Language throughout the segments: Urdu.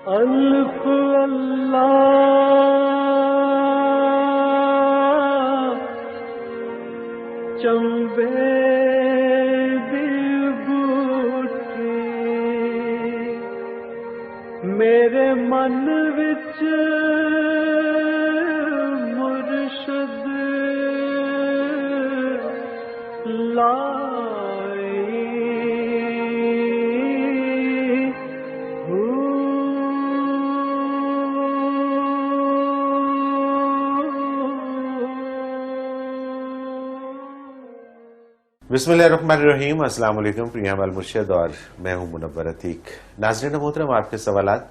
الف اللہ چمبے دی بوٹی میرے من وچ مرشد لائی بسم اللہ الرحمن الرحیم۔ السلام علیکم، پریام المرشد اور میں ہوں منور عتیق۔ ناظرین محترم، آپ کے سوالات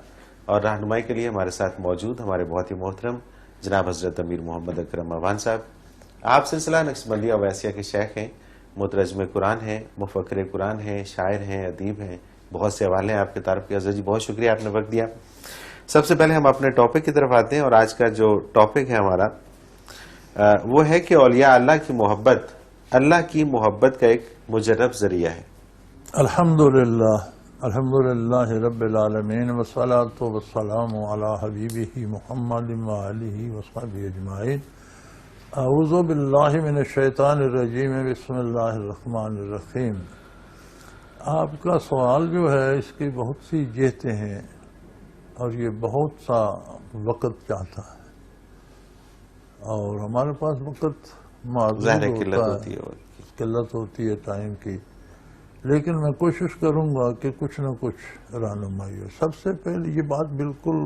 اور رہنمائی کے لیے ہمارے ساتھ موجود ہمارے بہت ہی محترم جناب حضرت امیر محمد اکرم اعوان صاحب۔ آپ سلسلہ نقشبندیہ اویسیہ کے شیخ ہیں، مترجم قرآن ہیں، مفکر قرآن ہیں، شاعر ہیں، ادیب ہیں، بہت سے حوالے ہیں آپ کے طرف کے۔ حضرت جی بہت شکریہ، آپ نے وقت دیا۔ سب سے پہلے ہم اپنے ٹاپک کی طرف آتے ہیں، اور آج کا جو ٹاپک ہے ہمارا وہ ہے کہ اولیاء اللہ کی محبت اللہ کی محبت کا ایک مجرب ذریعہ ہے۔ الحمدللہ رب العالمین والصلاة والسلام علی حبیبہ محمد وآلہ وصحبہ اجمعین۔ اعوذ باللہ من الشیطان الرجیم، بسم اللہ الرحمن الرحیم۔ آپ کا سوال جو ہے اس کی بہت سی جہتیں ہیں اور یہ بہت سا وقت چاہتا ہے، اور ہمارے پاس وقت قلت ہوتی ہے ٹائم کی، لیکن میں کوشش کروں گا کہ کچھ نہ کچھ رہنمائی ہو۔ سب سے پہلے یہ بات بالکل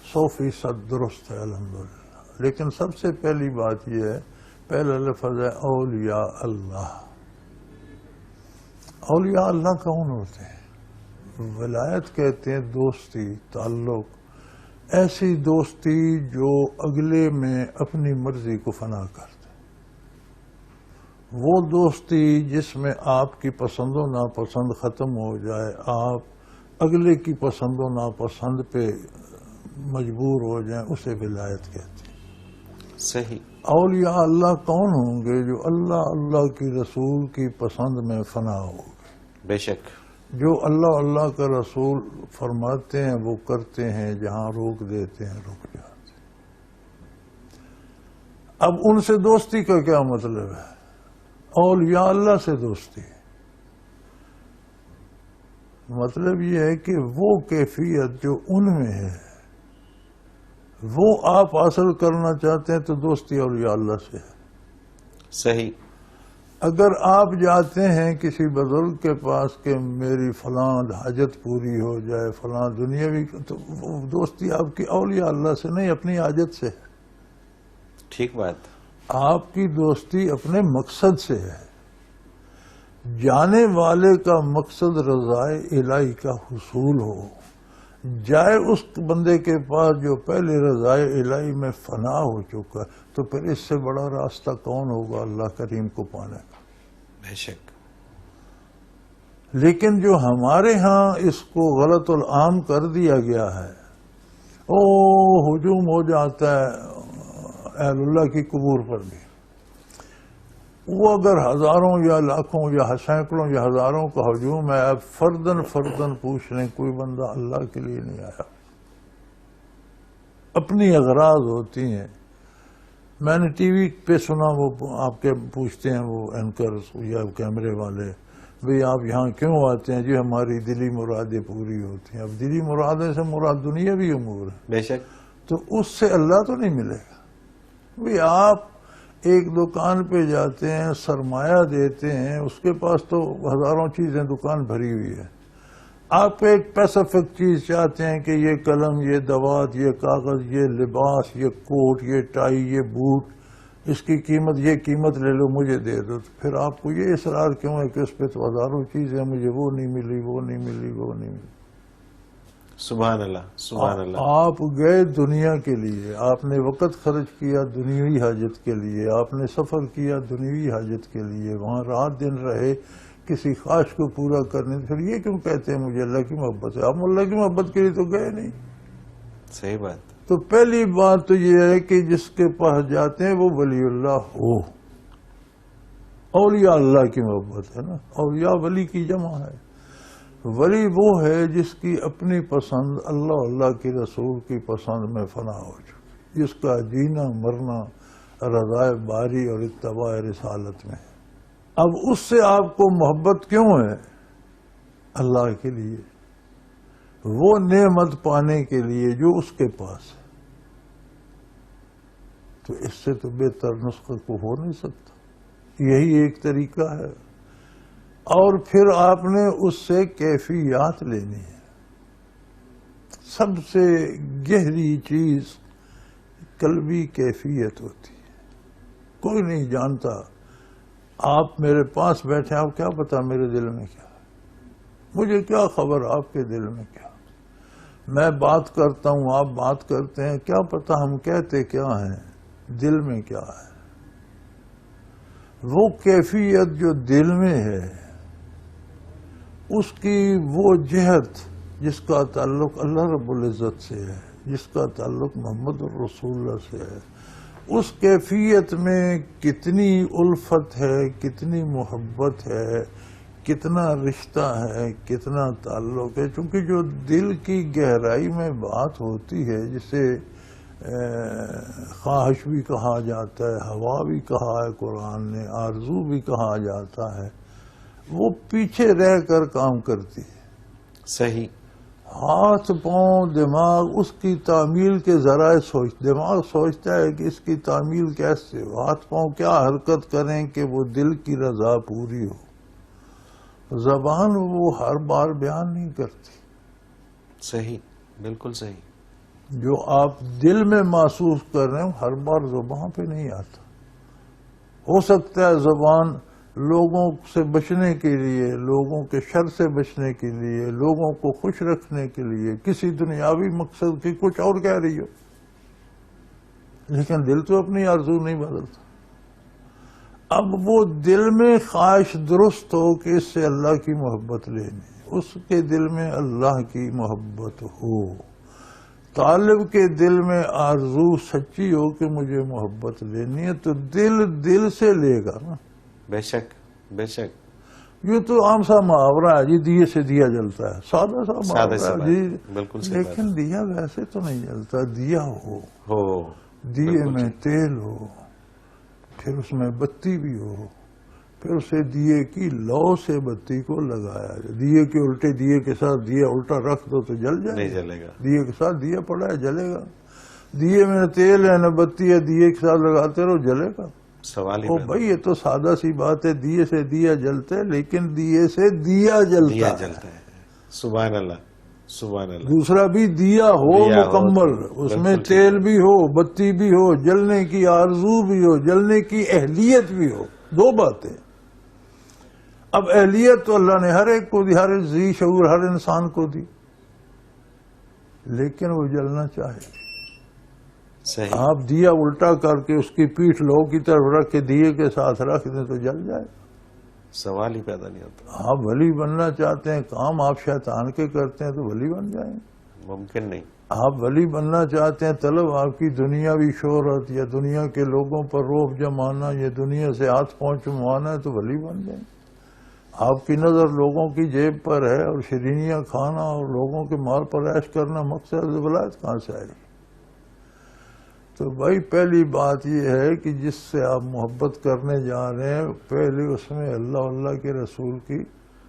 100% درست ہے الحمدللہ، لیکن سب سے پہلی بات یہ ہے، پہلا لفظ ہے اولیاء اللہ۔ اولیاء اللہ کون ہوتے ہیں؟ ولایت کہتے ہیں دوستی، تعلق، ایسی دوستی جو اگلے میں اپنی مرضی کو فنا کرتے، وہ دوستی جس میں آپ کی پسند و ناپسند ختم ہو جائے، آپ اگلے کی پسند و ناپسند پہ مجبور ہو جائیں، اسے ولایت کہتے ہیں۔ صحیح۔ اولیاء اللہ کون ہوں گے؟ جو اللہ کی رسول کی پسند میں فنا ہو گئے۔ بے شک۔ جو اللہ کا رسول فرماتے ہیں وہ کرتے ہیں، جہاں روک دیتے ہیں رک جاتے ہیں۔ اب ان سے دوستی کا کیا مطلب ہے؟ اولیاء اللہ سے دوستی مطلب یہ ہے کہ وہ کیفیت جو ان میں ہے وہ آپ حاصل کرنا چاہتے ہیں تو دوستی اولیاء اللہ سے ہے۔ صحیح۔ اگر آپ جاتے ہیں کسی بزرگ کے پاس کہ میری فلاں حاجت پوری ہو جائے، فلاں دنیاوی، تو وہ دوستی آپ کی اولیاء اللہ سے نہیں، اپنی حاجت سے ہے۔ ٹھیک بات۔ آپ کی دوستی اپنے مقصد سے ہے۔ جانے والے کا مقصد رضائے الہی کا حصول ہو، جائے اس بندے کے پاس جو پہلے رضائے الہی میں فنا ہو چکا، تو پھر اس سے بڑا راستہ کون ہوگا اللہ کریم کو پانے کا؟ بے شک۔ لیکن جو ہمارے ہاں اس کو غلط العام کر دیا گیا ہے، ہجوم ہو جاتا ہے اہل اللہ کی قبور پر بھی۔ وہ اگر ہزاروں یا لاکھوں یا سینکڑوں یا ہزاروں کا ہجوم ہے، اب فردن پوچھ لیں، کوئی بندہ اللہ کے لیے نہیں آیا، اپنی اغراض ہوتی ہیں۔ میں نے ٹی وی پہ سنا، وہ آپ کے پوچھتے ہیں وہ اینکرز یا کیمرے والے، بھئی آپ یہاں کیوں آتے ہیں؟ جی ہماری دلی مرادیں پوری ہوتی ہیں۔ اب دلی مرادیں سے مراد دنیاوی امور ہے، بے شک۔ تو اس سے اللہ تو نہیں ملے گا۔ بھئی آپ ایک دکان پہ جاتے ہیں، سرمایہ دیتے ہیں، اس کے پاس تو ہزاروں چیزیں دکان بھری ہوئی ہے، آپ ایک اسپیسیفک چیز چاہتے ہیں کہ یہ قلم، یہ دوات، یہ کاغذ، یہ لباس، یہ کوٹ، یہ ٹائی، یہ بوٹ، اس کی قیمت، یہ قیمت لے لو، مجھے دے دو، تو پھر آپ کو یہ اصرار کیوں ہے کہ اس پہ تو ہزاروں چیزیں، مجھے وہ نہیں ملی، وہ نہیں ملی، وہ نہیں ملی۔ سبحان اللہ، سبحان اللہ۔ آپ گئے دنیا کے لیے، آپ نے وقت خرچ کیا دنیوی حاجت کے لیے، آپ نے سفر کیا دنیوی حاجت کے لیے، وہاں رات دن رہے کسی خواہش کو پورا کرنے، پھر یہ کیوں کہتے ہیں مجھے اللہ کی محبت ہے؟ آپ اللہ کی محبت کے لیے تو گئے نہیں۔ صحیح بات۔ تو پہلی بات تو یہ ہے کہ جس کے پاس جاتے ہیں وہ ولی اللہ ہو۔ اولیاء اللہ کی محبت ہے نا، اولیاء ولی کی جمع ہے۔ ولی وہ ہے جس کی اپنی پسند اللہ اللہ کی رسول کی پسند میں فنا ہو چکی، جس کا جینا مرنا رضائے باری اور اتباع رسالت میں ہے۔ اب اس سے آپ کو محبت کیوں ہے؟ اللہ کے لیے، وہ نعمت پانے کے لیے جو اس کے پاس ہے۔ تو اس سے تو بہتر نسخہ کو ہو نہیں سکتا، یہی ایک طریقہ ہے۔ اور پھر آپ نے اس سے کیفیات لینی ہے۔ سب سے گہری چیز قلبی کیفیت ہوتی ہے، کوئی نہیں جانتا۔ آپ میرے پاس بیٹھے، آپ کیا پتا میرے دل میں کیا ہے، مجھے کیا خبر آپ کے دل میں کیا۔ میں بات کرتا ہوں، آپ بات کرتے ہیں، کیا پتا ہم کہتے کیا ہیں، دل میں کیا ہے۔ وہ کیفیت جو دل میں ہے، اس کی وہ جہت جس کا تعلق اللہ رب العزت سے ہے، جس کا تعلق محمد الرسول اللہ سے ہے، اس کیفیت میں کتنی الفت ہے، کتنی محبت ہے، کتنا رشتہ ہے، کتنا تعلق ہے۔ چونکہ جو دل کی گہرائی میں بات ہوتی ہے، جسے خواہش بھی کہا جاتا ہے، ہوا بھی کہا ہے قرآن نے، آرزو بھی کہا جاتا ہے، وہ پیچھے رہ کر کام کرتی ہے۔ صحیح۔ ہاتھ پاؤں دماغ اس کی تعمیل کے ذرائع دماغ سوچتا ہے کہ اس کی تعمیل کیسے ہو، ہاتھ پاؤں کیا حرکت کریں کہ وہ دل کی رضا پوری ہو۔ زبان وہ ہر بار بیان نہیں کرتی۔ صحیح، بالکل صحیح۔ جو آپ دل میں محسوس کر رہے ہیں ہر بار زبان پہ نہیں آتا۔ ہو سکتا ہے زبان لوگوں سے بچنے کے لیے، لوگوں کے شر سے بچنے کے لیے، لوگوں کو خوش رکھنے کے لیے، کسی دنیاوی مقصد کی کچھ اور کہہ رہی ہو، لیکن دل تو اپنی آرزو نہیں بدلتا۔ اب وہ دل میں خواہش درست ہو کہ اس سے اللہ کی محبت لینی، اس کے دل میں اللہ کی محبت ہو، طالب کے دل میں آرزو سچی ہو کہ مجھے محبت لینی ہے، تو دل سے لے گا نا۔ بے شک، بے شک۔ یہ تو عام سا محاورہ ہے جی، دیے سے دیا جلتا ہے، سادہ سا سادہ سی محاورہ بات، ہے جی، بالکل صحیح بات۔ لیکن دیا ویسے تو نہیں جلتا۔ دیا ہو، دیے بالکل میں صحیح۔ تیل ہو، پھر اس میں بتی بھی ہو، پھر اسے دیے کی لو سے بتی کو لگایا جائے۔ دیے کے الٹے، دیے کے ساتھ دیا الٹا رکھ دو تو جل جائے، نہیں جلے گا۔ دیے کے ساتھ دیا پڑا ہے جلے گا۔ دیے میں نہ تیل ہے نہ بتی ہے، دیے کے ساتھ لگاتے رہو جلے گا۔ سوال ہی او پیدا بھائی یہ تو سادہ سی بات ہے، دیے سے دیا جلتا ہے، لیکن دیے سے دیا جلتا دیا ہے۔ جلتا ہے۔ سبحان اللہ، سبحان اللہ۔ دوسرا بھی دیا ہو دیا ہو، مکمل، اس میں بالکل تیل بھی ہو، بتی بھی ہو، جلنے کی آرزو بھی ہو، جلنے کی اہلیت بھی ہو، دو باتیں۔ اب اہلیت تو اللہ نے ہر ایک کو دی، ہر ذی شعور ہر انسان کو دی، لیکن وہ جلنا چاہے۔ صحیح۔ آپ دیا الٹا کر کے اس کی پیٹھ لو کی طرف رکھ کے دیے کے ساتھ رکھ دیں تو جل جائے۔ سوال ہی پیدا نہیں ہوتا۔ آپ ولی بننا چاہتے ہیں، کام آپ شیطان کے کرتے ہیں تو ولی بن جائیں۔ ممکن نہیں۔ آپ ولی بننا چاہتے ہیں، طلب آپ کی دنیاوی شہرت یا دنیا کے لوگوں پر روب جمانا یا دنیا سے ہاتھ پہنچوانا ہے تو ولی بن جائیں۔ آپ کی نظر لوگوں کی جیب پر ہے اور شیرینیاں کھانا اور لوگوں کے مال پر عیش کرنا، مقصد ولایت کہاں سے آئے گی؟ تو بھائی پہلی بات یہ ہے کہ جس سے آپ محبت کرنے جا رہے ہیں، پہلے اس میں اللہ کے رسول کی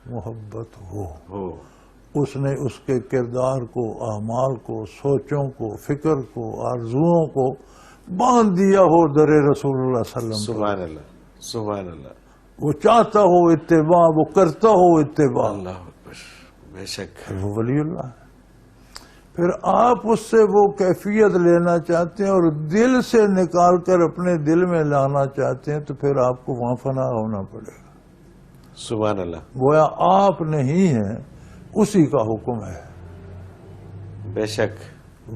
محبت ہو، اس نے اس کے کردار کو، اعمال کو، سوچوں کو، فکر کو، آرزوؤں کو باندھ دیا ہو در رسول اللہ صلی اللہ علیہ وسلم۔ سبحان اللہ، سبحان اللہ۔ وہ چاہتا ہو اتباع، وہ کرتا ہو اتباع، اللہ اکبر، بے شک۔ وہ ولی اللہ ہے۔ پھر آپ اس سے وہ کیفیت لینا چاہتے ہیں اور دل سے نکال کر اپنے دل میں لانا چاہتے ہیں، تو پھر آپ کو وہاں فنا ہونا پڑے گا۔ سبحان اللہ، گویا آپ نہیں ہیں، اسی کا حکم ہے۔ بے شک،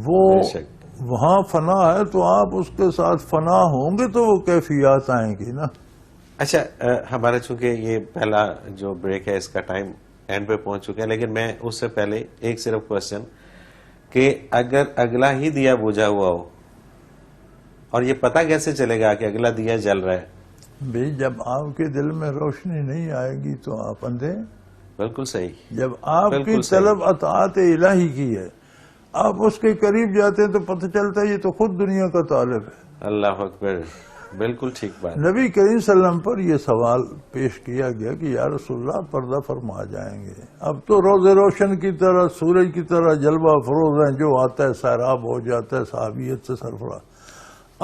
وہ بے شک۔ وہاں فنا ہے تو آپ اس کے ساتھ فنا ہوں گے تو وہ کیفیات آئیں گی نا۔ اچھا، ہمارا چونکہ یہ پہلا جو بریک ہے اس کا ٹائم اینڈ پہ پہنچ چکا ہے، لیکن میں اس سے پہلے ایک صرف کوشچن کہ اگر اگلا ہی دیا بجھا ہوا ہو اور یہ پتہ کیسے چلے گا کہ اگلا دیا جل رہا ہے؟ بھئی جب آپ کے دل میں روشنی نہیں آئے گی تو آپ اندھے، بالکل صحیح. جب آپ کی بالکل صحیح. طلب اطاعت الہی کی ہے، آپ اس کے قریب جاتے ہیں تو پتہ چلتا ہے یہ تو خود دنیا کا طالب ہے. اللہ اکبر. بالکل ٹھیک بات. نبی کریم صلی اللہ علیہ وسلم پر یہ سوال پیش کیا گیا کہ یا رسول اللہ پردہ فرما جائیں گے، اب تو روز روشن کی طرح سورج کی طرح جلوہ افروز ہیں، جو آتا ہے سیراب ہو جاتا ہے، صحابیت سے سرفراز.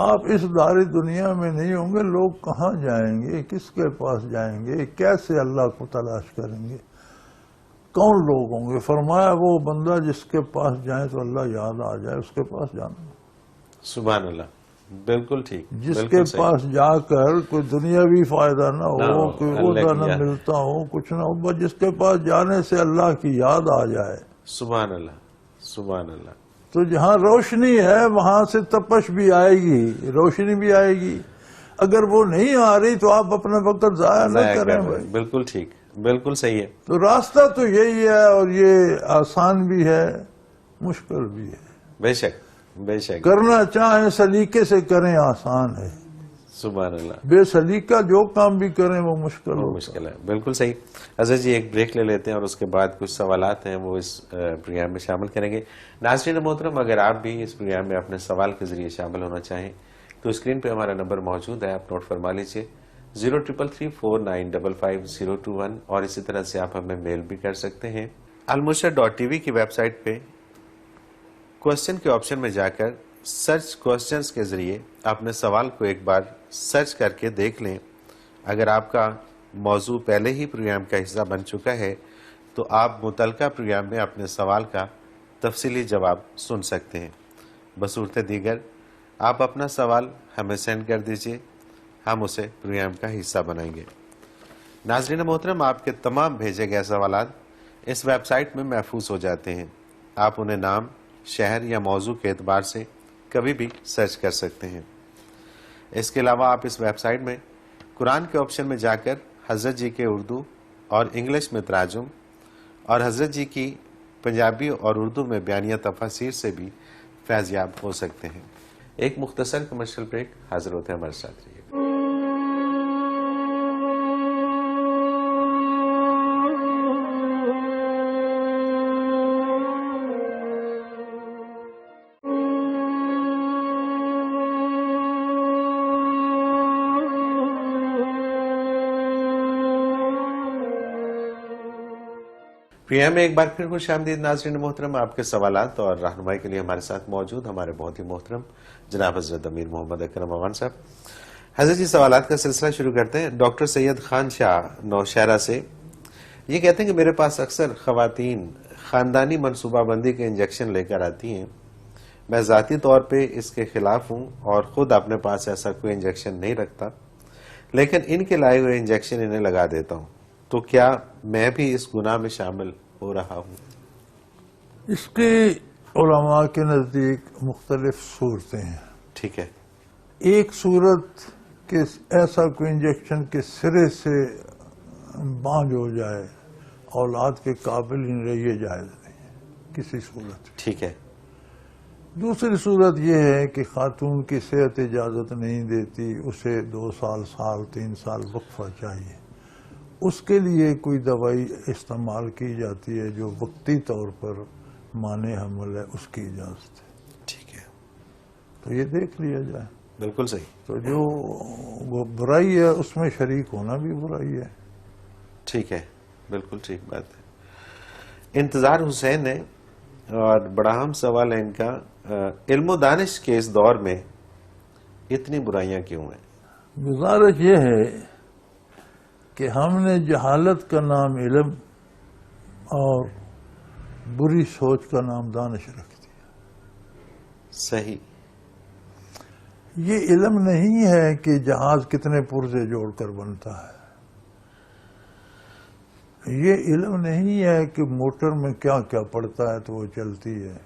آپ اس دار دنیا میں نہیں ہوں گے، لوگ کہاں جائیں گے، کس کے پاس جائیں گے، کیسے اللہ کو تلاش کریں گے، کون لوگ ہوں گے؟ فرمایا وہ بندہ جس کے پاس جائیں تو اللہ یاد آ جائے، اس کے پاس جانا. سبحان اللہ. بالکل ٹھیک. جس بالکل کے صحیح. پاس جا کر کوئی دنیاوی فائدہ نہ نہ ہو، ہو، کوئی اللہ عہدہ کی نہ یاد. ملتا ہو، کچھ نہ ہو، بس جس کے پاس جانے سے اللہ کی یاد آ جائے. سبحان اللہ. سبحان اللہ. تو جہاں روشنی ہے وہاں سے تپش بھی آئے گی، روشنی بھی آئے گی. اگر وہ نہیں آ رہی تو آپ اپنا وقت ضائع نہ ضائع کریں کر رہے بھائی. ہیں. بالکل ٹھیک. بالکل صحیح ہے. تو راستہ تو یہی ہے، اور یہ آسان بھی ہے، مشکل بھی ہے. بے شک. بے شک. کرنا چاہیں سلیقے سے کریں، آسان ہے. سبحان اللہ. بے سلیقہ جو کام بھی کریں وہ مشکل وہ ہوتا ہے. مشکل ہے. بالکل صحیح. حضرت جی ایک بریک لے لیتے ہیں اور اس کے بعد کچھ سوالات ہیں وہ اس پروگرام میں شامل کریں گے. ناظرین محترم، اگر آپ بھی اس پروگرام میں اپنے سوال کے ذریعے شامل ہونا چاہیں تو اسکرین پہ ہمارا نمبر موجود ہے، آپ نوٹ فرما لیجیے 0333495521، اور اسی طرح سے آپ ہمیں میل بھی کر سکتے ہیں. almurshed.tv کی ویب سائٹ پہ کوشچن کے آپشن میں جا کر سرچ کوشچنز کے ذریعے اپنے سوال کو ایک بار سرچ کر کے دیکھ لیں. اگر آپ کا موضوع پہلے ہی پروگرام کا حصہ بن چکا ہے تو آپ متعلقہ پروگرام میں اپنے سوال کا تفصیلی جواب سن سکتے ہیں. بصورت دیگر آپ اپنا سوال ہمیں سینڈ کر دیجئے، ہم اسے پروگرام کا حصہ بنائیں گے. ناظرین محترم، آپ کے تمام بھیجے گئے سوالات اس ویب سائٹ میں محفوظ ہو جاتے ہیں. آپ انہیں نام، شہر یا موضوع کے اعتبار سے کبھی بھی سرچ کر سکتے ہیں. اس کے علاوہ آپ اس ویب سائٹ میں قرآن کے آپشن میں جا کر حضرت جی کے اردو اور انگلش میں تراجم اور حضرت جی کی پنجابی اور اردو میں بیانیہ تفاسیر سے بھی فیض یاب ہو سکتے ہیں. ایک مختصر کمرشل بریک، حاضر ہوتے ہیں ہمارے ساتھ رہیے. پروگرام میں ایک بار پھر خوش آمدید ناظرین محترم. آپ کے سوالات اور رہنمائی کے لیے ہمارے ساتھ موجود ہمارے بہت ہی محترم جناب حضرت امیر محمد اکرم اوان صاحب. حضرت جی سوالات کا سلسلہ شروع کرتے ہیں. ڈاکٹر سید خان شاہ نوشہرہ سے یہ کہتے ہیں کہ میرے پاس اکثر خواتین خاندانی منصوبہ بندی کے انجیکشن لے کر آتی ہیں. میں ذاتی طور پہ اس کے خلاف ہوں اور خود اپنے پاس ایسا کوئی انجیکشن نہیں رکھتا، لیکن ان کے لائے ہوئے انجیکشن انہیں لگا دیتا ہوں. تو کیا میں بھی اس گناہ میں شامل ہو رہا ہوں؟ اس کے علماء کے نزدیک مختلف صورتیں ہیں. ٹھیک ہے. ایک صورت کہ ایسا کوئی انجیکشن کے سرے سے بانجھ ہو جائے، اولاد کے قابل ہی نہیں رہے، یہ جائز نہیں ہے کسی صورت. ٹھیک ہے. دوسری صورت یہ ہے کہ خاتون کی صحت اجازت نہیں دیتی، اسے 2 سال 3 سال وقفہ چاہیے، اس کے لیے کوئی دوائی استعمال کی جاتی ہے جو وقتی طور پر مانع حمل ہے، اس کی اجازت ہے. ٹھیک ہے. تو یہ دیکھ لیا جائے. بالکل صحیح. تو جو وہ برائی ہے اس میں شریک ہونا بھی برائی ہے. ٹھیک ہے. بالکل ٹھیک بات ہے. انتظار حسین ہے اور بڑا اہم سوال ہے ان کا، علم و دانش کے اس دور میں اتنی برائیاں کیوں ہیں؟ گزارش یہ ہے کہ ہم نے جہالت کا نام علم اور بری سوچ کا نام دانش رکھ دیا. صحیح. یہ علم نہیں ہے کہ جہاز کتنے پرزے جوڑ کر بنتا ہے. یہ علم نہیں ہے کہ موٹر میں کیا کیا پڑتا ہے تو وہ چلتی ہے،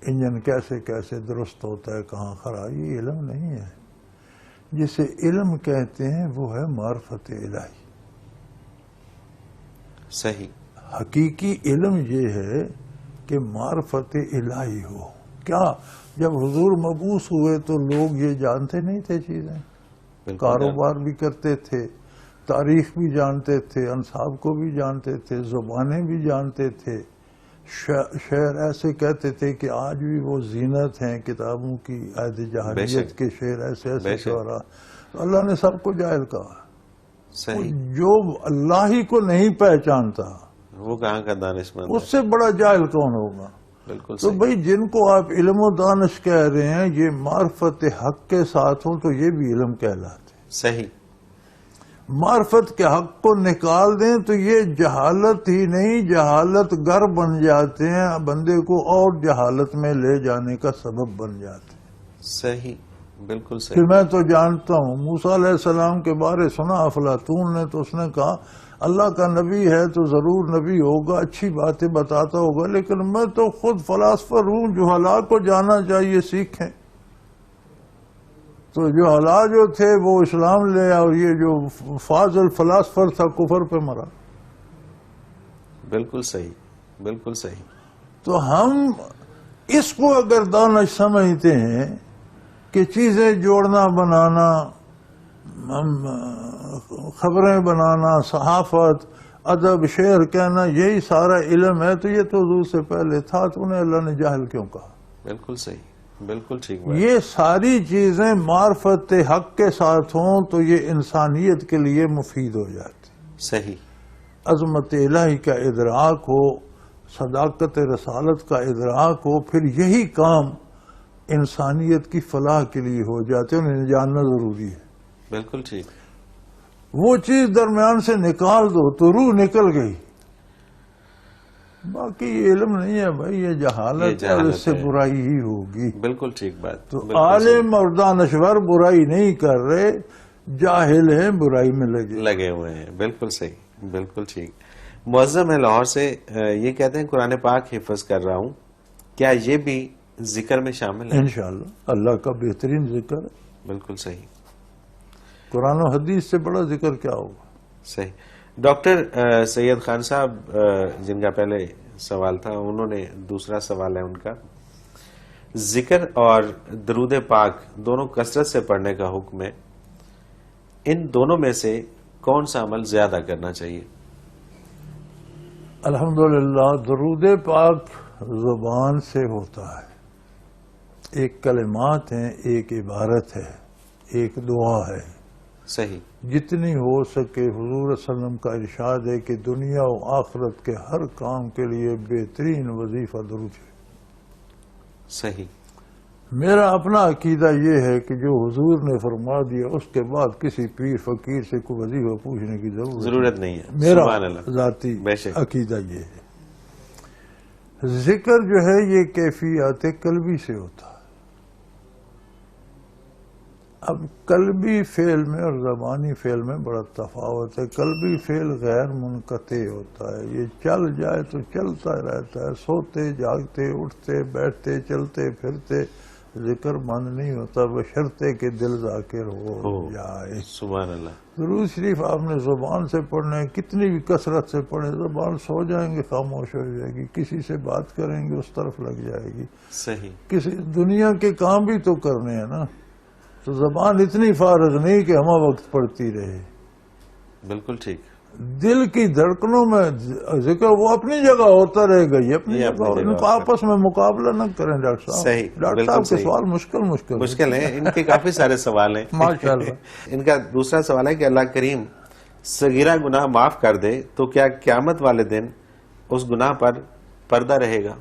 انجن کیسے کیسے درست ہوتا ہے، کہاں خراب. یہ علم نہیں ہے. جسے علم کہتے ہیں وہ ہے معرفت الہی. صحیح. حقیقی علم یہ ہے کہ معرفت الہی ہو. کیا جب حضور مبعوث ہوئے تو لوگ یہ جانتے نہیں تھے چیزیں، کاروبار بھی کرتے تھے، تاریخ بھی جانتے تھے، انصاب کو بھی جانتے تھے، زبانیں بھی جانتے تھے، شعر ایسے کہتے تھے کہ آج بھی وہ زینت ہیں کتابوں کی، عہد جاہلیت کے شعر ایسے ایسے شعراء. تو اللہ نے سب کو جاہل کہا. صحیح. جو اللہ ہی کو نہیں پہچانتا وہ کہاں کا دانشمند اس سے بڑا جاہل کون ہوگا؟ بالکل تو بھائی جن کو آپ علم و دانش کہہ رہے ہیں یہ معرفت حق کے ساتھ ہوں تو یہ بھی علم کہلاتے ہیں. صحیح. معرفت کے حق کو نکال دیں تو یہ جہالت ہی نہیں، جہالت گر بن جاتے ہیں، بندے کو اور جہالت میں لے جانے کا سبب بن جاتے ہیں. صحیح. بالکل صحیح. پھر میں تو جانتا ہوں موسیٰ علیہ السلام کے بارے سنا افلاطون نے، تو اس نے کہا اللہ کا نبی ہے تو ضرور نبی ہوگا، اچھی باتیں بتاتا ہوگا، لیکن میں تو خود فلاسفر ہوں، جو حالات کو جاننا چاہیے سیکھیں. تو جو حالات جو تھے وہ اسلام لے، اور یہ جو فاضل فلاسفر تھا کفر پہ مرا. بالکل صحیح. بالکل صحیح. تو ہم اس کو اگر دانش سمجھتے ہیں کہ چیزیں جوڑنا بنانا، خبریں بنانا، صحافت، ادب، شعر کہنا یہی سارا علم ہے، تو یہ تو حضور سے پہلے تھا، تو انہیں اللہ نے جاہل کیوں کہا؟ بالکل صحیح. بالکل ٹھیک بات. یہ ساری چیزیں معرفت حق کے ساتھ ہوں تو یہ انسانیت کے لیے مفید ہو جاتی. صحیح. عظمت الہی کا ادراک ہو، صداقت رسالت کا ادراک ہو، پھر یہی کام انسانیت کی فلاح کے لیے ہو جاتے ہیں، انہیں جاننا ضروری ہے. بالکل ٹھیک. وہ چیز درمیان سے نکال دو تو روح نکل گئی. باقی یہ علم نہیں ہے بھائی، یہ جہالت ہے، اور اس سے برائی ہی ہوگی. بالکل ٹھیک بات. تو عالم اور دانشور برائی نہیں کر رہے، جاہل ہیں برائی میں لگے ہوئے ہیں. بالکل صحیح. بالکل ٹھیک. معظم ہے لاہور سے، یہ کہتے ہیں قرآن پاک حفظ کر رہا ہوں، کیا یہ بھی ذکر میں شامل ہے؟ انشاءاللہ اللہ کا بہترین ذکر ہے. بالکل صحیح. قرآن و حدیث سے بڑا ذکر کیا ہوگا؟ صحیح. ڈاکٹر سید خان صاحب جن کا پہلے سوال تھا، انہوں نے دوسرا سوال ہے ان کا، ذکر اور درود پاک دونوں کثرت سے پڑھنے کا حکم ہے، ان دونوں میں سے کون سا عمل زیادہ کرنا چاہیے؟ الحمدللہ درود پاک زبان سے ہوتا ہے، ایک کلمات ہیں، ایک عبارت ہے، ایک دعا ہے. صحیح. جتنی ہو سکے حضور صلی اللہ علیہ وسلم کا ارشاد ہے کہ دنیا و آخرت کے ہر کام کے لیے بہترین وظیفہ درود ہے. صحیح. میرا اپنا عقیدہ یہ ہے کہ جو حضور نے فرما دیا اس کے بعد کسی پیر فقیر سے کوئی وظیفہ پوچھنے کی ضرورت نہیں ہے. میرا ذاتی عقیدہ یہ ہے. ذکر جو ہے یہ کیفیات قلبی سے ہوتا ہے. اب قلبی فعل میں اور زبانی فعل میں بڑا تفاوت ہے. قلبی فعل غیر منقطع ہوتا ہے، یہ چل جائے تو چلتا رہتا ہے، سوتے جاگتے اٹھتے بیٹھتے چلتے پھرتے ذکر بند نہیں ہوتا، بشرطے کہ دل ذاکر ہو جائے. سبحان اللہ. درود شریف آپ نے زبان سے پڑھنا ہے، کتنی بھی کثرت سے پڑھیں، زبان سو جائیں گے خاموش ہو جائے گی، کسی سے بات کریں گے اس طرف لگ جائے گی. صحیح. کسی دنیا کے کام بھی تو کرنے ہیں نا، تو زبان اتنی فارغ نہیں کہ ہمہ وقت پڑتی رہے. بالکل ٹھیک. دل کی دھڑکنوں میں ذکر وہ اپنی جگہ ہوتا رہے گا، یہ اپنی جگہ. ان کو آپس میں مقابلہ نہ کریں ڈاکٹر صاحب. صحیح. ڈاکٹر صاحب کے سوال مشکل ہیں، ان کے کافی سارے سوال ہیں. ماشاءاللہ. ان کا دوسرا سوال ہے کہ اللہ کریم صغیرہ گناہ معاف کر دے تو کیا قیامت والے دن اس گناہ پر پردہ رہے گا؟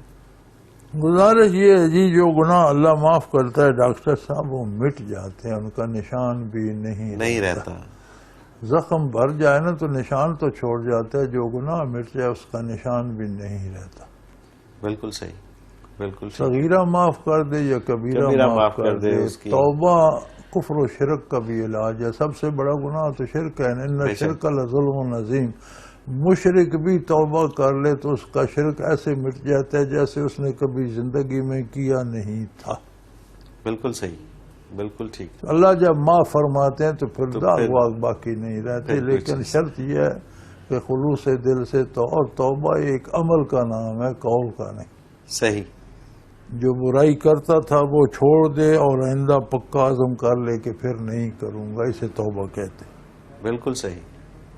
گزارش یہ ہے جی، جو گناہ اللہ معاف کرتا ہے ڈاکٹر صاحب وہ مٹ جاتے ہیں، ان کا نشان بھی نہیں رہتا. زخم بھر جائے نا تو نشان تو چھوڑ جاتا ہے، جو گناہ مٹ جائے اس کا نشان بھی نہیں رہتا. بالکل صحیح. بالکل. صغیرہ معاف کر دے یا کبیرہ معاف کر دے. توبہ کفر و شرک کا بھی علاج ہے. سب سے بڑا گناہ تو شرک ہے، ان شرک لظلم عظیم. مشرک بھی توبہ کر لے تو اس کا شرک ایسے مٹ جاتا ہے جیسے اس نے کبھی زندگی میں کیا نہیں تھا. بالکل صحیح. بالکل ٹھیک. اللہ جب معاف فرماتے ہیں تو پھر داغ واغ باقی نہیں رہتے. لیکن شرط یہ ہے کہ خلوص دل سے اور توبہ ایک عمل کا نام ہے، قول کا نہیں. صحیح. جو برائی کرتا تھا وہ چھوڑ دے اور آئندہ پکا عزم کر لے کہ پھر نہیں کروں گا، اسے توبہ کہتے. بالکل صحیح.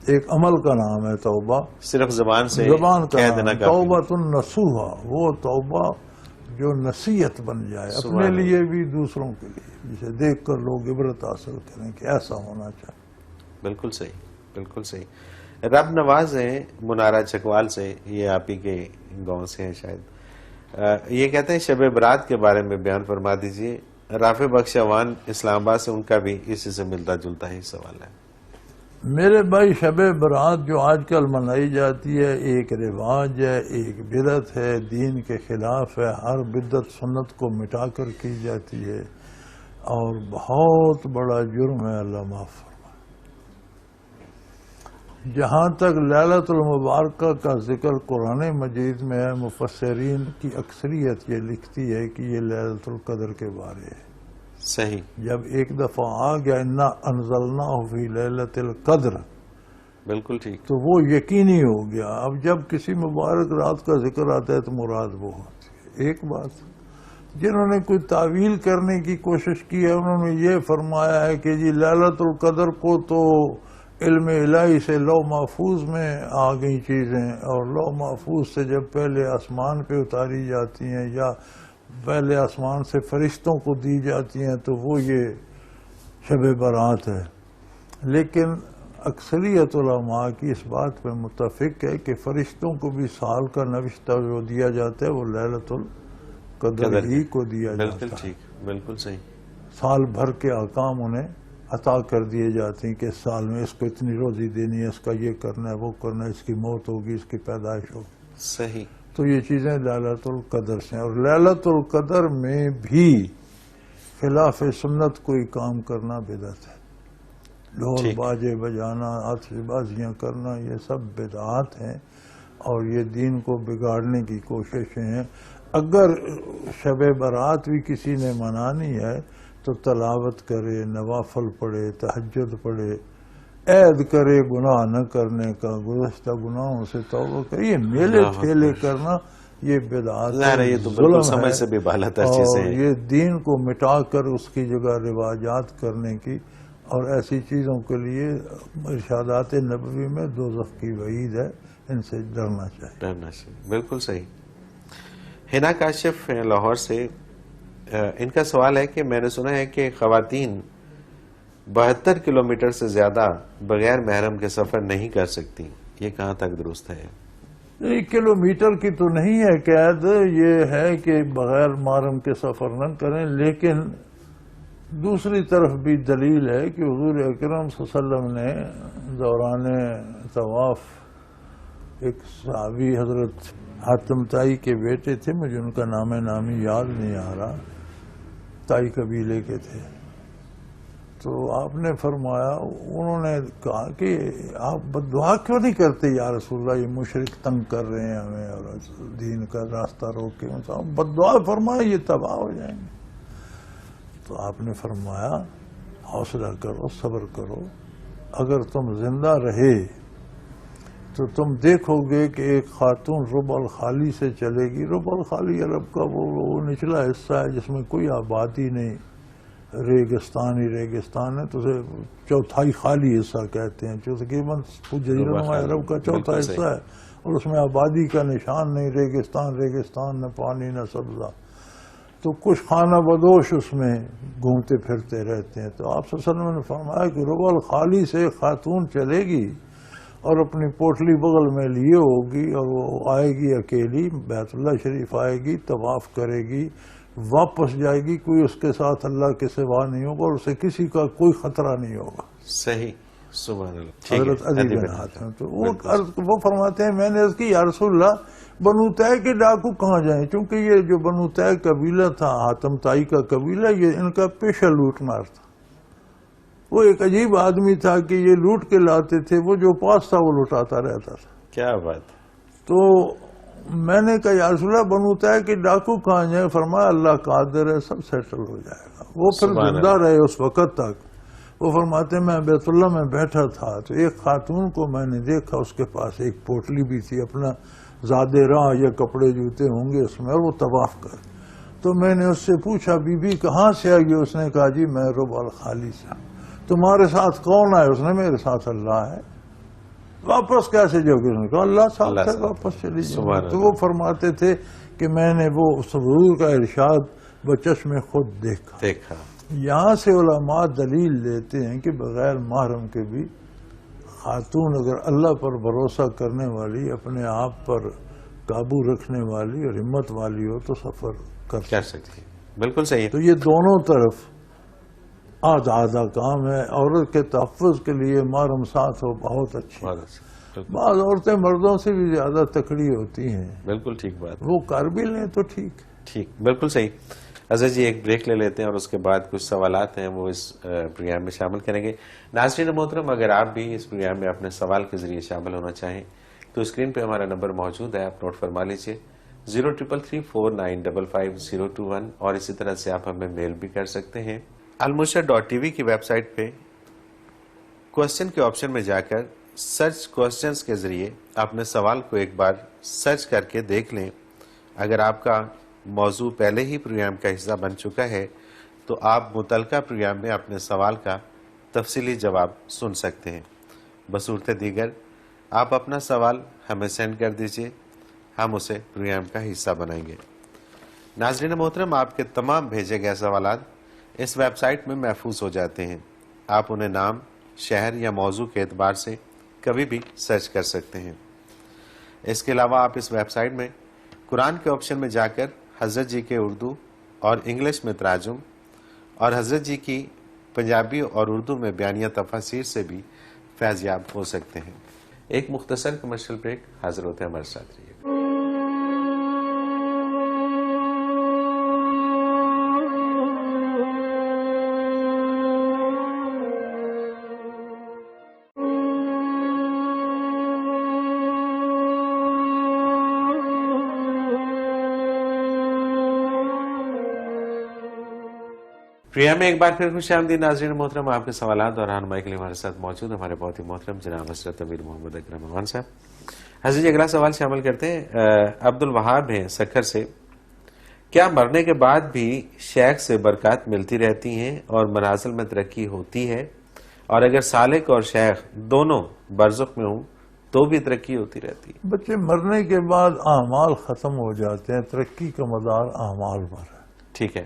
ایک عمل کا نام ہے توبہ، صرف زبان سے زبان کا کہہ نام دینا ہے کافی نہیں۔ توبۃ النصوحہ، وہ توبہ جو نصیحت بن جائے سبحان اپنے اللہ۔ لیے بھی دوسروں کے لیے، جسے دیکھ کر لوگ عبرت حاصل کریں کہ ایسا ہونا چاہیے۔ بالکل صحیح، بالکل صحیح۔ رب نواز ہیں منارہ چکوال سے، یہ آپ ہی کے گاؤں سے ہیں شاید۔ یہ کہتے ہیں شب برات کے بارے میں بیان فرما دیجئے۔ رافع بخش اوان اسلام آباد سے، ان کا بھی اسی سے ملتا جلتا ہی سوال ہے۔ میرے بھائی، شب برات جو آج کل منائی جاتی ہے ایک رواج ہے، ایک بدعت ہے، دین کے خلاف ہے، ہر بدعت سنت کو مٹا کر کی جاتی ہے اور بہت بڑا جرم ہے، اللہ معاف فرمائے۔ جہاں تک لیلۃ المبارکہ کا ذکر قرآن مجید میں ہے، مفسرین کی اکثریت یہ لکھتی ہے کہ یہ لیلۃ القدر کے بارے ہے۔ صحیح، جب ایک دفعہ آ گیا انا انزلناہ فی لیلۃ القدر، بالکل ٹھیک۔ تو وہ یقینی ہو گیا۔ اب جب کسی مبارک رات کا ذکر آتا ہے تو مراد وہ ہوتی ہے۔ ایک بات، جنہوں نے کوئی تعویل کرنے کی کوشش کی ہے انہوں نے یہ فرمایا ہے کہ جی لیلۃ القدر کو تو علم الہی سے لوح محفوظ میں آ گئی چیزیں، اور لوح محفوظ سے جب پہلے آسمان پہ اتاری جاتی ہیں یا پہلے آسمان سے فرشتوں کو دی جاتی ہیں تو وہ یہ شب برات ہے۔ لیکن اکثریت علماء کی اس بات پہ متفق ہے کہ فرشتوں کو بھی سال کا نوشتہ جو دیا جاتا ہے وہ لیلۃ القدر ہی کو دیا جاتا بالکل ہے۔ ٹھیک، بالکل صحیح۔ سال بھر کے احکام انہیں عطا کر دیے جاتے ہیں کہ اس سال میں اس کو اتنی روزی دینی ہے، اس کا یہ کرنا ہے، وہ کرنا ہے، اس کی موت ہوگی، اس کی پیدائش ہوگی۔ صحیح، تو یہ چیزیں لیلۃ القدر سے ہیں، اور لیلۃ القدر میں بھی خلاف سنت کوئی کام کرنا بدعت ہے۔ ڈھول ٹھیک۔ باجے بجانا، آتش بازیاں کرنا، یہ سب بدعات ہیں اور یہ دین کو بگاڑنے کی کوششیں ہیں۔ اگر شب برات بھی کسی نے منانی ہے تو تلاوت کرے، نوافل پڑھے، تہجد پڑھے، عہد کرے گناہ نہ کرنے کا، گزشتہ گناہوں سے توبہ کرے۔ یہ میلے ٹھیلے کرنا یہ بدعات ظاہر ہے، یہ تو بالکل سمجھ سے بھی بالا تر چیزیں اور ہیں۔ یہ دین کو مٹا کر اس کی جگہ رواجات کرنے کی، اور ایسی چیزوں کے لیے ارشادات نبوی میں دوزخ کی وعید ہے، ان سے ڈرنا چاہیے۔ ڈرنا چاہیے، بالکل صحیح۔ حنا کاشف ہیں لاہور سے، ان کا سوال ہے کہ میں نے سنا ہے کہ خواتین 72 کلومیٹر سے زیادہ بغیر محرم کے سفر نہیں کر سکتی، یہ کہاں تک درست ہے؟ ایک کلومیٹر کی تو نہیں ہے قید، یہ ہے کہ بغیر محرم کے سفر نہ کریں، لیکن دوسری طرف بھی دلیل ہے کہ حضور اکرم صلی اللہ علیہ وسلم نے دوران طواف ایک صحابی حضرت حاتم تائی کے بیٹے تھے، مجھے ان کا نام نامی یاد نہیں آ رہا، تائی قبیلے کے تھے، تو آپ نے فرمایا، انہوں نے کہا کہ آپ بد دعا کیوں نہیں کرتے یا رسول اللہ، یہ مشرک تنگ کر رہے ہیں ہمیں اور دین کا راستہ روک کے، بد دعا فرمایا یہ تباہ ہو جائیں گے۔ تو آپ نے فرمایا حوصلہ کرو، صبر کرو، اگر تم زندہ رہے تو تم دیکھو گے کہ ایک خاتون ربع الخالی سے چلے گی۔ ربع الخالی عرب کا وہ نچلا حصہ ہے جس میں کوئی آبادی نہیں، ریگستان ہی ریگستان ہے، تو اسے چوتھائی خالی حصہ کہتے ہیں، جو تقریباً جزیرہ نما عرب کا چوتھا حصہ ہے، اور اس میں آبادی کا نشان نہیں، ریگستان، نہ پانی نہ سبزہ، تو کچھ خانہ بدوش اس میں گھومتے پھرتے رہتے ہیں۔ تو آپ صلی اللہ علیہ وسلم نے فرمایا کہ ربع الخالی سے خاتون چلے گی اور اپنی پوٹلی بغل میں لیے ہوگی، اور وہ آئے گی اکیلی، بیت اللہ شریف آئے گی، طواف کرے گی، واپس جائے گی، کوئی اس کے ساتھ اللہ کے سوا نہیں ہوگا اور اسے کسی کا کوئی خطرہ نہیں ہوگا۔ صحیح، سبحان اللہ۔ حضرت علی بن حاتم، تو وہ فرماتے ہیں، میں نے عرض کی یا رسول اللہ، بنو طے کے ڈاکو کہاں جائیں؟ چونکہ یہ جو بنو طے قبیلہ تھا، حاتم تائی کا قبیلہ، یہ ان کا پیشہ لوٹ مار تھا۔ وہ ایک عجیب آدمی تھا کہ یہ لوٹ کے لاتے تھے، وہ جو پاس تھا وہ لوٹاتا رہتا تھا۔ کیا بات۔ تو میں نے کہا یا رسول اللہ، بنو طے کے ڈاکو کہاں جائیں؟ فرمایا اللہ قادر ہے، سب سیٹل ہو جائے گا۔ وہ پھر زندہ رہے اس وقت تک۔ وہ فرماتے میں بیت اللہ میں بیٹھا تھا تو ایک خاتون کو میں نے دیکھا، اس کے پاس ایک پوٹلی بھی تھی، اپنا زادے راہ یا کپڑے جوتے ہوں گے اس میں، اور وہ طواف کر۔ تو میں نے اس سے پوچھا بی بی کہاں سے آئی؟ اس نے کہا جی میں ربع الخالی سے۔ تمہارے ساتھ کون آئے؟ اس نے میرے ساتھ اللہ ہے۔ واپس کیسے جو کہ اللہ صاحب اللہ سے صاحب واپس چلی سبحان جائیں. تو اللہ. وہ فرماتے تھے کہ میں نے وہ حضور کا ارشاد بچشم خود دیکھا. یہاں سے علماء دلیل لیتے ہیں کہ بغیر محرم کے بھی خاتون اگر اللہ پر بھروسہ کرنے والی، اپنے آپ پر قابو رکھنے والی اور ہمت والی ہو تو سفر کر سکتی. بالکل صحیح ہے. تو یہ دونوں طرف آدھا کام ہے. عورت کے تحفظ کے لیے محرم ساتھ ہو بہت اچھی. بعض عورتیں مردوں سے بھی زیادہ تکڑی ہوتی ہیں. بالکل ٹھیک بات. وہ کر بھی لیں تو ٹھیک. بالکل صحیح. اظہر جی ایک بریک لے لیتے ہیں اور اس کے بعد کچھ سوالات ہیں وہ اس پروگرام میں شامل کریں گے. ناظرین محترم، اگر آپ بھی اس پروگرام میں اپنے سوال کے ذریعے شامل ہونا چاہیں تو اسکرین پہ ہمارا نمبر موجود ہے، آپ نوٹ فرما لیجیے 0333455021، اور اسی طرح سے آپ ہمیں میل بھی کر سکتے ہیں. almurshed.tv کی ویب سائٹ پہ کوسچن کے آپشن میں جا کر سرچ کوسچنز کے ذریعے اپنے سوال کو ایک بار سرچ کر کے دیکھ لیں. اگر آپ کا موضوع پہلے ہی پروگرام کا حصہ بن چکا ہے تو آپ متعلقہ پروگرام میں اپنے سوال کا تفصیلی جواب سن سکتے ہیں. بصورت دیگر آپ اپنا سوال ہمیں سینڈ کر دیجئے، ہم اسے پروگرام کا حصہ بنائیں گے. ناظرین محترم، آپ کے تمام بھیجے گئے سوالات اس ویب سائٹ میں محفوظ ہو جاتے ہیں. آپ انہیں نام، شہر یا موضوع کے اعتبار سے کبھی بھی سرچ کر سکتے ہیں. اس کے علاوہ آپ اس ویب سائٹ میں قرآن کے آپشن میں جا کر حضرت جی کے اردو اور انگلش میں تراجم اور حضرت جی کی پنجابی اور اردو میں بیانیہ تفاسیر سے بھی فیض یاب ہو سکتے ہیں. ایک مختصر کمرشل بریک، حاضر ہوتے ہیں ہمارے ساتھ رہیے. پروگرام میں ایک بار پھر خوش آمدید ناظرین محترم. آپ کے سوالات اور رہنمائی کے لیے ہمارے ساتھ موجود ہمارے بہت ہی محترم جناب حضرت امیر محمد اکرم امان صاحب. حضرت جی اگلا سوال شامل کرتے ہیں. عبد الوہاب ہیں سکھر سے. کیا مرنے کے بعد بھی شیخ سے برکات ملتی رہتی ہیں اور منازل میں ترقی ہوتی ہے؟ اور اگر سالک اور شیخ دونوں برزخ میں ہوں تو بھی ترقی ہوتی رہتی ہے؟ بچے مرنے کے بعد اعمال ختم ہو جاتے ہیں، ترقی کا مدار اعمال پر ہے. ٹھیک ہے.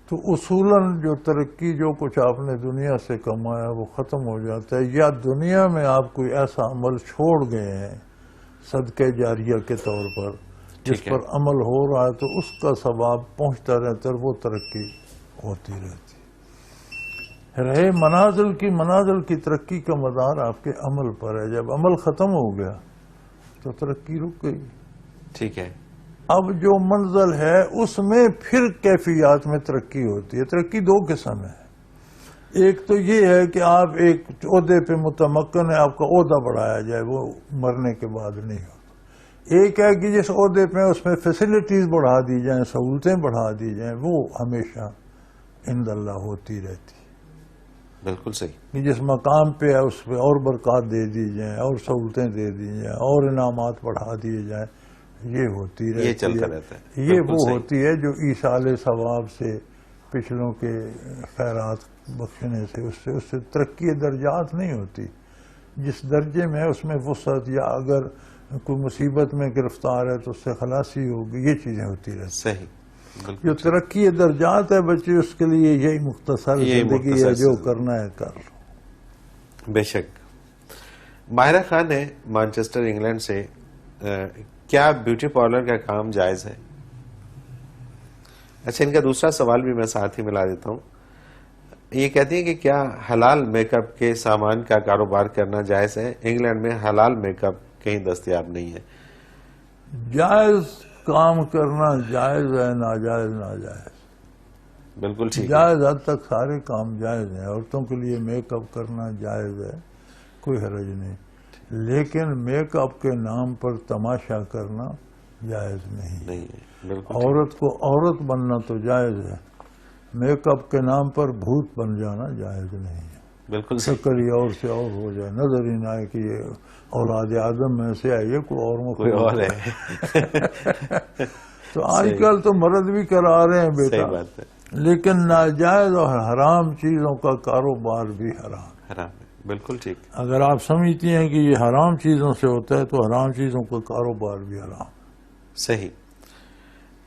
تو اصولاً جو ترقی جو کچھ آپ نے دنیا سے کمایا وہ ختم ہو جاتا ہے، یا دنیا میں آپ کوئی ایسا عمل چھوڑ گئے ہیں صدقہ جاریہ کے طور پر جس پر عمل ہو رہا ہے تو اس کا ثواب پہنچتا رہتا ہے، وہ ترقی ہوتی رہتی رہے. منازل کی ترقی کا مدار آپ کے عمل پر ہے. جب عمل ختم ہو گیا تو ترقی رک گئی. ٹھیک ہے. اب جو منزل ہے اس میں پھر کیفیات میں ترقی ہوتی ہے. ترقی دو قسم ہے. ایک تو یہ ہے کہ آپ ایک عہدے پہ متمکن ہے، آپ کا عہدہ بڑھایا جائے، وہ مرنے کے بعد نہیں ہوتا. ایک ہے کہ جس عہدے پہ اس میں فیسلٹیز بڑھا دی جائیں، سہولتیں بڑھا دی جائیں، وہ ہمیشہ عند اللہ ہوتی رہتی. بالکل صحیح. کہ جس مقام پہ ہے اس پہ اور برکات دے دی جائیں، اور سہولتیں دے دی جائیں، اور انعامات بڑھا دیے جائیں، یہ ہوتی رہتی ہے. یہ چلتا رہتا ہے. یہ وہ ہوتی ہے جو ایصال ثواب سے، پچھلوں کے خیرات بخشنے سے، اس سے ترقی درجات نہیں ہوتی. جس درجے میں اس میں وسعت، یا اگر کوئی مصیبت میں گرفتار ہے تو اس سے خلاصی ہوگی، یہ چیزیں ہوتی رہتی. صحیح. جو ترقی درجات ہے بچے، اس کے لیے یہی مختصر زندگی ہے، جو کرنا ہے کر لو. بے شک. ماہرہ خان ہے مانچسٹر انگلینڈ سے. کیا بیوٹی پارلر کا کام جائز ہے؟ اچھا، ان کا دوسرا سوال بھی میں ساتھ ہی ملا دیتا ہوں. یہ کہتی ہیں کہ کیا حلال میک اپ کے سامان کا کاروبار کرنا جائز ہے؟ انگلینڈ میں حلال میک اپ کہیں دستیاب نہیں ہے. جائز کام کرنا جائز ہے، ناجائز ناجائز. بالکل ٹھیک. جائز حد تک سارے کام جائز ہیں. عورتوں کے لیے میک اپ کرنا جائز ہے، کوئی حرج نہیں. لیکن میک اپ کے نام پر تماشا کرنا جائز نہیں ہے. بالکل. عورت کو عورت بننا تو جائز ہے، میک اپ کے نام پر بھوت بن جانا جائز نہیں ہے. بالکل. شکل ہی اور سے اور ہو جائے، نظر ہی نہ آئے کہ یہ اولاد آدم میں سے آئیے، کوئی اور ہے. تو آج کل تو مرد بھی کرا رہے ہیں بیٹا. بات ہے. لیکن ناجائز اور حرام چیزوں کا کاروبار بھی حرام ہے. بالکل ٹھیک. اگر آپ سمجھتی ہیں کہ یہ حرام چیزوں سے ہوتا ہے تو حرام چیزوں کا کاروبار بھی حرام. صحیح.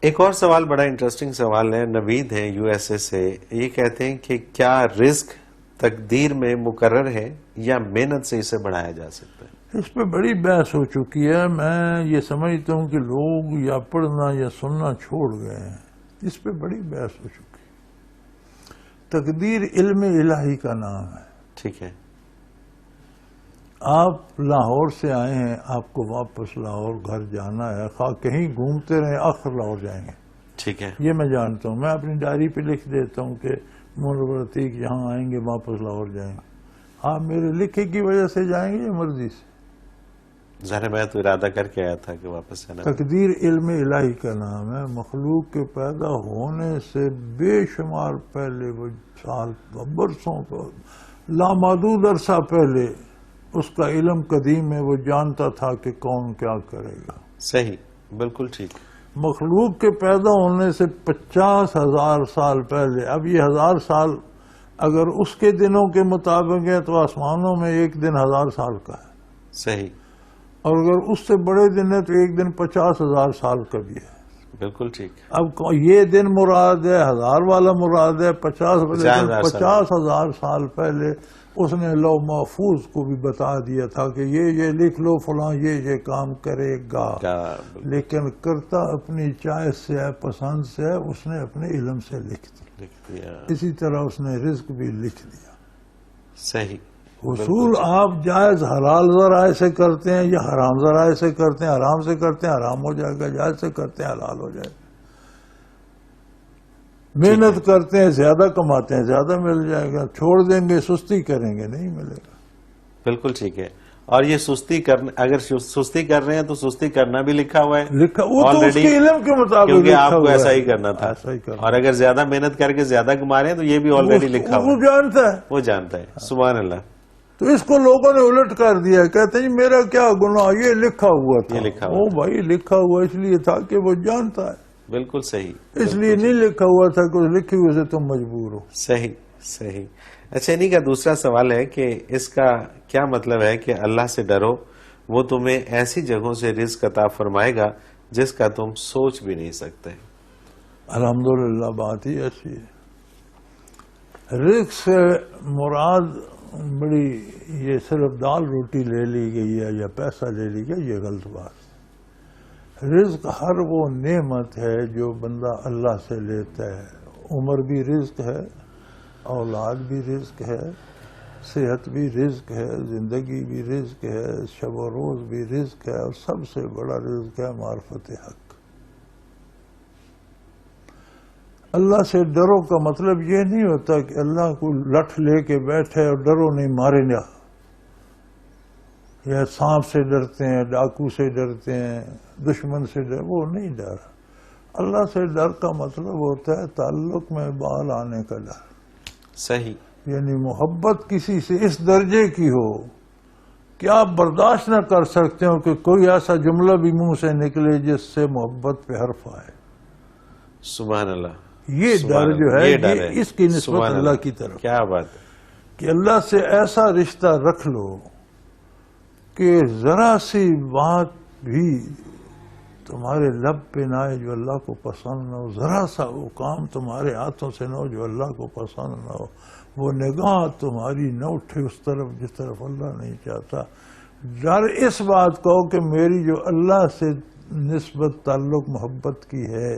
ایک اور سوال بڑا انٹرسٹنگ سوال ہے. نوید ہیں یو ایس اے سے. یہ کہتے ہیں کہ کیا رزق تقدیر میں مقرر ہے یا محنت سے اسے بڑھایا جا سکتا ہے؟ اس پہ بڑی بحث ہو چکی ہے. میں یہ سمجھتا ہوں کہ لوگ یا پڑھنا یا سننا چھوڑ گئے ہیں. اس پہ بڑی بحث ہو چکی ہے. تقدیر علم الہی کا نام ہے. ٹھیک ہے. آپ لاہور سے آئے ہیں, آپ کو واپس لاہور گھر جانا ہے, خواہ کہیں گھومتے رہیں آخر لاہور جائیں گے. ٹھیک ہے. یہ میں جانتا ہوں. میں اپنی ڈائری پہ لکھ دیتا ہوں کہ منور عتیق یہاں آئیں گے واپس لاہور جائیں گے. آپ میرے لکھے کی وجہ سے جائیں گے یا مرضی سے؟ ظاہر میں تو ارادہ کر کے آیا تھا کہ واپس جانا. تقدیر علم الہی کا نام ہے. مخلوق کے پیدا ہونے سے بے شمار پہلے, وہ سال برسوں لامحدود عرصہ پہلے اس کا علم قدیم ہے. وہ جانتا تھا کہ کون کیا کرے گا. صحیح. بالکل ٹھیک. مخلوق کے پیدا ہونے سے 50,000 سال پہلے, اب یہ 1000 سال اگر اس کے دنوں کے مطابق ہے تو آسمانوں میں ایک دن 1000 سال کا ہے. صحیح. اور اگر اس سے بڑے دن ہے تو ایک دن 50,000 سال کا بھی ہے. بالکل ٹھیک. اب یہ دن مراد ہے, 1000 والا مراد ہے, 50,000 سال پہلے اس نے لوح محفوظ کو بھی بتا دیا تھا کہ یہ لکھ لو فلاں یہ کام کرے گا. لیکن کرتا اپنی چاہت سے ہے, پسند سے ہے, اس نے اپنے علم سے لکھ دیا. اسی طرح اس نے رزق بھی لکھ دیا. صحیح. اصول آپ جائز حلال ذرائع سے کرتے ہیں یا حرام ذرائع سے کرتے ہیں. حرام سے کرتے ہیں حرام ہو جائے گا, جائز سے کرتے ہیں حلال ہو جائے گا. محنت کرتے ہیں زیادہ کماتے ہیں زیادہ مل جائے گا. چھوڑ دیں گے سستی کریں گے نہیں ملے گا. بالکل ٹھیک ہے. اور یہ سستی کرنا, اگر سستی کر رہے ہیں تو سستی کرنا بھی لکھا ہوا ہے. لکھا وہ تو اس کے علم کے مطابق, کیونکہ آپ کو ایسا ہی کرنا تھا. ایسا اور اگر زیادہ محنت کر کے زیادہ کما رہے ہیں تو یہ بھی آلریڈی لکھا ہوا ہے. وہ جانتا ہے. وہ جانتا ہے. سبحان اللہ. تو اس کو لوگوں نے الٹ کر دیا. کہتے ہیں میرا کیا گناہ, یہ لکھا ہوا تھا. یہ لکھا وہ بھائی لکھا ہوا اس لیے تھا کہ وہ جانتا ہے. بالکل صحیح. اس لیے نہیں لکھا ہوا تھا کہ لکھے ہوئے سے تم مجبور ہو. صحیح. صحیح. اچھا, انہی کا دوسرا سوال ہے کہ اس کا کیا مطلب ہے کہ اللہ سے ڈرو, وہ تمہیں ایسی جگہوں سے رزق عطا فرمائے گا جس کا تم سوچ بھی نہیں سکتے. الحمدللہ بات ہی ایسی ہے. رزق سے مراد بڑی یہ صرف دال روٹی لے لی گئی ہے یا پیسہ لے لی گیا, یہ غلط بات. رزق ہر وہ نعمت ہے جو بندہ اللہ سے لیتا ہے. عمر بھی رزق ہے, اولاد بھی رزق ہے, صحت بھی رزق ہے, زندگی بھی رزق ہے, شب و روز بھی رزق ہے, اور سب سے بڑا رزق ہے معرفت حق. اللہ سے ڈرو کا مطلب یہ نہیں ہوتا کہ اللہ کو لٹھ لے کے بیٹھے اور ڈرو نہیں مارے نہ, یا سانپ سے ڈرتے ہیں, ڈاکو سے ڈرتے ہیں, دشمن سے ڈر, وہ نہیں ڈر. اللہ سے ڈر کا مطلب ہوتا ہے تعلق میں بال آنے کا ڈر. صحیح. یعنی محبت کسی سے اس درجے کی ہو کہ آپ برداشت نہ کر سکتے ہو کہ کوئی ایسا جملہ بھی منہ سے نکلے جس سے محبت پہ حرف آئے. سبحان اللہ. یہ ڈر جو ہے یہ اس کی نسبت اللہ کی طرف. کیا بات ہے کہ اللہ سے ایسا رشتہ رکھ لو کہ ذرا سی بات بھی تمہارے لب پہ نہ آئے جو اللہ کو پسند نہ ہو, ذرا سا وہ کام تمہارے ہاتھوں سے نہ ہو جو اللہ کو پسند نہ ہو, وہ نگاہ تمہاری نہ اٹھے اس طرف جس طرف اللہ نہیں چاہتا. ڈر اس بات کا ہو کہ میری جو اللہ سے نسبت تعلق محبت کی ہے,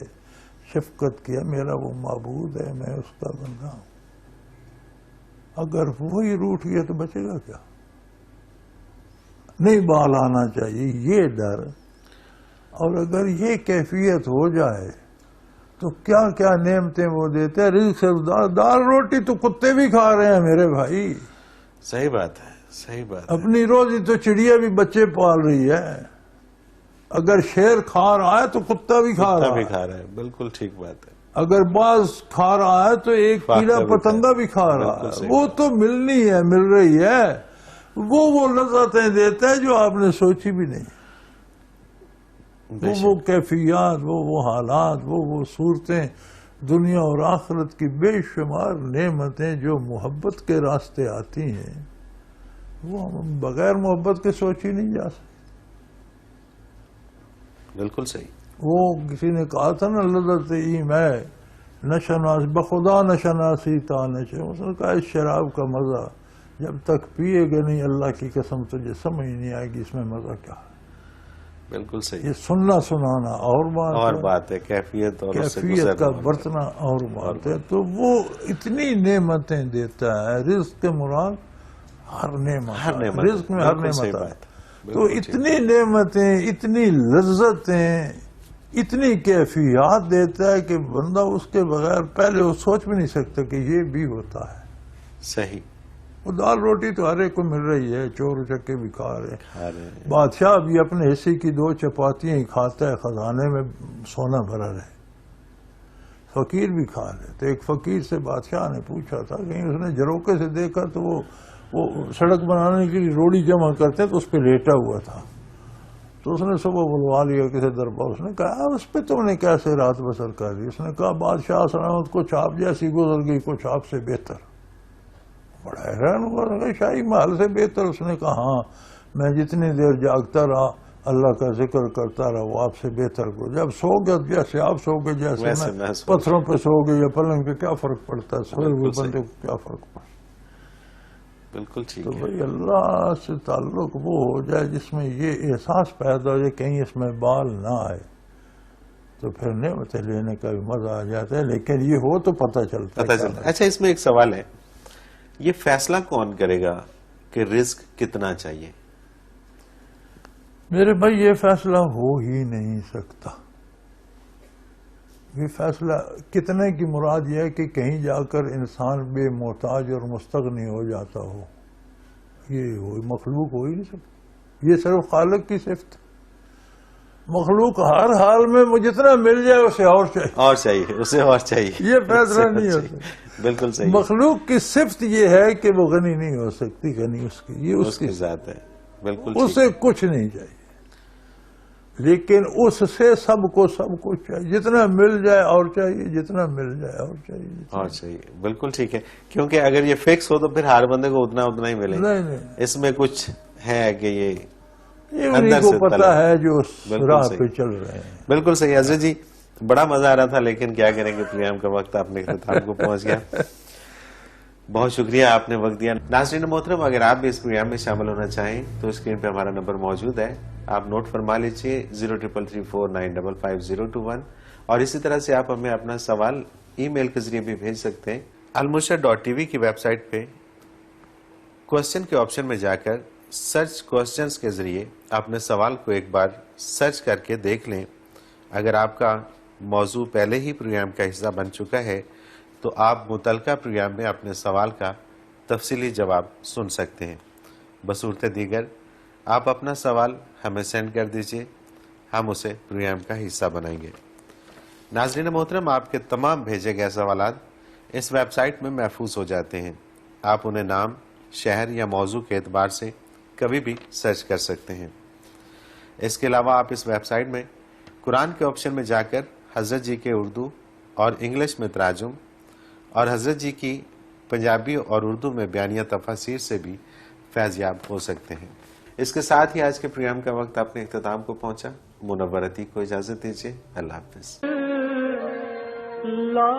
شفقت کی ہے, میرا وہ معبود ہے, میں اس کا بندہ ہوں. اگر وہی روٹ گیا تو بچے گا کیا؟ نہیں بال آنا چاہیے یہ ڈر. اور اگر یہ کیفیت ہو جائے تو کیا کیا نعمتیں وہ دیتے ہیں. رزق سے دال روٹی تو کتے بھی کھا رہے ہیں میرے بھائی. صحیح بات ہے. صحیح بات ہے. اپنی روزی تو چڑیا بھی بچے پال رہی ہے. اگر شیر کھا رہا ہے تو کتا بھی کھا رہا ہے. بالکل ٹھیک بات ہے. اگر باز کھا رہا ہے تو ایک کیڑا پتنگا بھی کھا رہا ہے. وہ تو ملنی ہے, مل رہی ہے. وہ لذتیں دیتا ہے جو آپ نے سوچی بھی نہیں. وہ کیفیات, وہ حالات, وہ صورتیں, دنیا اور آخرت کی بے شمار نعمتیں جو محبت کے راستے آتی ہیں, وہ بغیر محبت کے سوچ ہی نہیں جا سکتی. بالکل صحیح. وہ کسی نے کہا تھا نا لذت میں نشناس بخدا نشناسی تا نشے. اس نے کہا اس شراب کا مزہ جب تک پیے گا نہیں اللہ کی قسم تجھے سمجھ نہیں آئے گی اس میں مزہ کیا ہے. بالکل صحیح. یہ سننا سنانا اور بات ہے کیفیت اور اس سے کیفیت کا گزرنا. برتنا اور بات ہے. تو وہ اتنی نعمتیں دیتا ہے. رزق کے مراد ہر نعمت رزق میں ہر نعمت ہے. تو اتنی نعمتیں اتنی لذتیں اتنی کیفیات دیتا ہے کہ بندہ اس کے بغیر پہلے وہ سوچ بھی نہیں سکتا کہ یہ بھی ہوتا ہے. صحیح. وہ دال روٹی تو ہر ایک کو مل رہی ہے. چور چکے بھی کھا رہے ہیں. ہیں. بادشاہ بھی اپنے حصے کی 2 چپاتیاں ہی کھاتا ہے. خزانے میں سونا بھرا رہے. فقیر بھی کھا رہے. تو ایک فقیر سے بادشاہ نے پوچھا تھا کہیں اس نے جروکے سے دیکھا تو وہ سڑک بنانے کے لیے روڑی جمع کرتے تو اس پہ لیٹا ہوا تھا. تو اس نے صبح بلوا لیا کسی دربار. اس نے کہا اس پہ تم نے کیسے رات بسر کر دی؟ اس نے کہا بادشاہ سلامت کچھ آپ جیسی گزر گئی کچھ آپ سے بہتر. بڑا حیران ہوا. شاہی محل سے بہتر؟ اس نے کہا ہاں میں جتنی دیر جاگتا رہا اللہ کا ذکر کرتا رہا وہ آپ سے بہتر کو. جب سو گیا جیسے آپ سو گئے جیسے میں پتھروں پہ سو گئی یا پلنگ پہ کیا فرق پڑتا ہے؟ سوئے ہوئے بندے کو کیا فرق پڑتا ہے؟ بالکل ٹھیک. تو بھائی اللہ سے تعلق وہ ہو جائے جس میں یہ احساس پیدا ہو جائے کہیں اس میں بال نہ آئے تو پھر نعمتیں لینے کا بھی مزہ آ جاتا ہے. لیکن یہ ہو تو پتہ چلتا ہے. اچھا اس میں ایک سوال ہے. یہ فیصلہ کون کرے گا کہ رزق کتنا چاہیے؟ میرے بھائی یہ فیصلہ ہو ہی نہیں سکتا. یہ فیصلہ کتنے کی مراد یہ ہے کہ کہیں جا کر انسان بے محتاج اور مستغنی ہو جاتا ہو. یہ مخلوق ہو ہی نہیں سکتا. یہ صرف خالق کی صفت. مخلوق ہر حال میں جتنا مل جائے اسے اور چاہیے اسے اور چاہیے. یہ فیصلہ نہیں ہو سکتا. بالکل صحیح. مخلوق کی صفت یہ ہے کہ وہ غنی نہیں ہو سکتی. غنی اس کی یہ اس کی ذات ہے. بالکل. اسے کچھ نہیں چاہیے لیکن اس سے سب کچھ چاہیے. جتنا مل جائے اور چاہیے جتنا مل جائے اور چاہیے. بالکل ٹھیک ہے. کیونکہ اگر یہ فکس ہو تو پھر ہر بندے کو اتنا ہی ملے. نہیں اس میں کچھ ہے کہ یہ انہیں کو پتا ہے جو راہ پہ چل رہے ہیں. بالکل صحیح. حضرت جی بڑا مزہ آ رہا تھا لیکن کیا کریں گے پروگرام کا وقت اپنے اختتام کو پہنچ گیا. بہت شکریہ آپ نے وقت دیا. ناظرین محترم اگر آپ بھی اس پروگرام میں شامل ہونا چاہیں تو اسکرین پہ ہمارا نمبر موجود ہے. آپ نوٹ فرما لیجیے 0334955021 اور اسی طرح سے آپ ہمیں اپنا سوال ای میل کے ذریعے بھی بھیج سکتے ہیں. almurshid.tv کی ویب سائٹ پہ کوشچن کے آپشن میں جا کر سرچ کوشچنز کے ذریعے اپنے سوال کو ایک بار سرچ کر کے دیکھ لیں. اگر آپ کا موضوع پہلے ہی پروگرام کا حصہ بن چکا ہے تو آپ متعلقہ پروگرام میں اپنے سوال کا تفصیلی جواب سن سکتے ہیں. بصورت دیگر آپ اپنا سوال ہمیں سینڈ کر دیجئے. ہم اسے پروگرام کا حصہ بنائیں گے. ناظرین محترم آپ کے تمام بھیجے گئے سوالات اس ویب سائٹ میں محفوظ ہو جاتے ہیں. آپ انہیں نام شہر یا موضوع کے اعتبار سے کبھی بھی سرچ کر سکتے ہیں. اس کے علاوہ آپ اس ویب سائٹ میں قرآن کے آپشن میں جا کر حضرت جی کے اردو اور انگلش میں تراجم اور حضرت جی کی پنجابی اور اردو میں بیانیہ تفاسیر سے بھی فیض یاب ہو سکتے ہیں. اس کے ساتھ ہی آج کے پروگرام کا وقت اپنے اختتام کو پہنچا. منورتی کو اجازت دیجیے. اللہ حافظ. لا